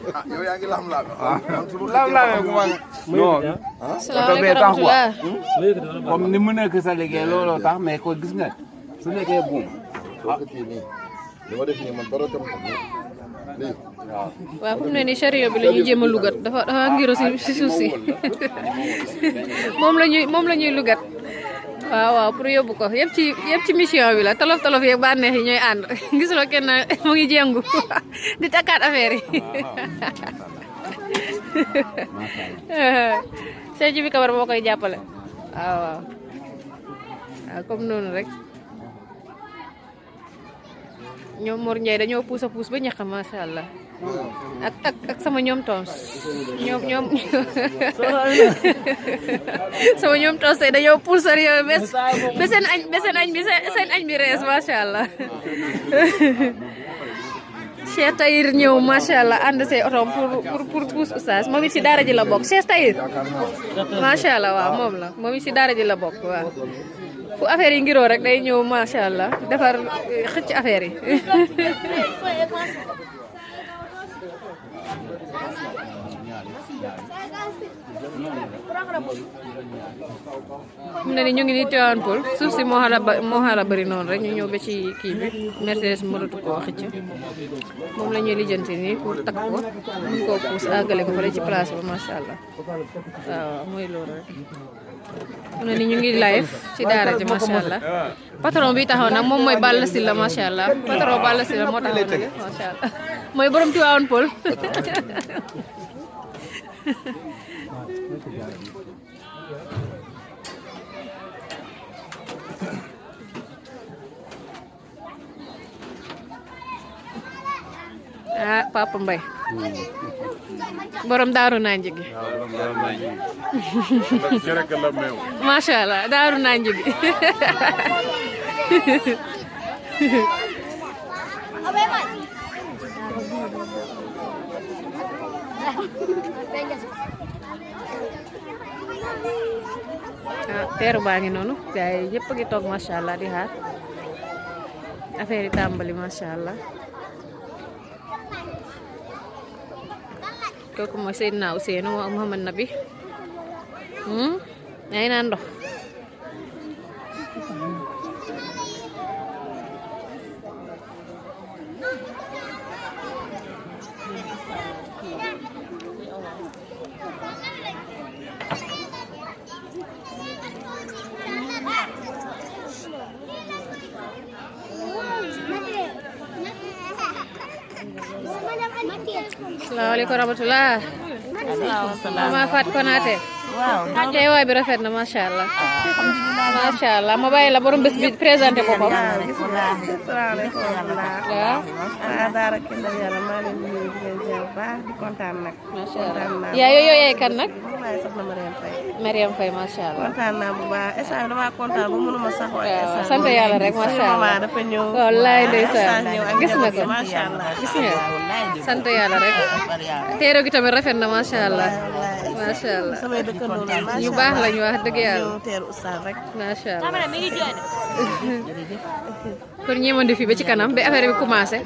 yow yaa ngi lam-lam. lam-lam ku ma non. salaamaaleykum wa rahmatulah. comme ni mu nekk sa liggéey looloo tax mais ko gis nga su nekkee buum. soo ko kii nii li ma def nii man dara tam xam nii lii. waaw fu mu ne nii chariot bi la ñuy jéem a lugat dafa ngiro si suuf si moom la ñuy lugat waaw pour yóbbu ko yëpp ci mission bi la tolof tolof yeeg bànneex yi ñooy ànd gisuloo kenn mu ngi jéngu di takkaat affaire yi Cheikh Djiby Camara moo koy jàppale waaw comme noonu rek ñoom Mor Ndiaye dañoo puus a puus ba ñax macha allah ak sama ñoom tons ñoom sama ñoom tons tey dañoo puus a yow ba seen añ bi rees macha allah Cheikh Tahir ñëw macha allah ànd see otoom pour puus oustaz moom it si daara ji la bokk Cheikh Tahir macha allah waaw moom it si daara ji la bokk waaw fu affaire yi ngiroo rek day ñëw macha allah defar xëcc affaire yi mu ne ni ñu ngi nii Tivaouane Peulh suuf si moo xala bëri noonu rek ñu ñëw ba ci kii bi Mercedes mënatu koo xëcc moom la ñuy lijjanti nii pour takk ko mun koo puus àggale ko fële ci place ba macha allah waaw mooy loolu rek mu ne ni ñu ngi live ci daara ji macha allah patron bi taxaw nag moom mooy Balla Sylla macha allah patron Balla Sylla moo taxaw nag macha allah mooy borom Tivaouane Peulh Papa Mbaye borom daaru nanji gi macha allah daaru nanji gi teeru baa ngi noonu gars yi yëpp a ngi toog macha allah di xaar affaire yi tàmbali macha allah kooku mooy Seydina Ousseynou Mouhamad Nabi yaa ngi naan ndox salaamaaleykum wa rahmatulah. Mama Fat Konaté. waaw teewaay bi rafet na macha allah. macha allah ma bàyyi la borom bés bi présenté boppam. asalaamaaleykum wa rahmatulah. waaw. daara Kendal yàlla maa leen di nuyu di leen ziar bu baax di kontaan nag. macha allah yaa yooyee kan nag. waaye soxna Mariam Faye. Mariam Faye macha allah. kontaan naa bu baax instant damaa kontaan ba mënuma sax waaye. waaw sant yàlla rek macha allah dafa ñëw. wallaay ndeysaan gis na ko macha allah. gis nga sant yàlla rek. teero gi tamit rafet na macha allah. macha allah samay dëkkandoo la macha allah ñu baax lañu wax dëgg yàlla. ñëw teeru oustaz rek. macha allah kon ñeemandi fii ba ci kanam ba affaire bi commencé.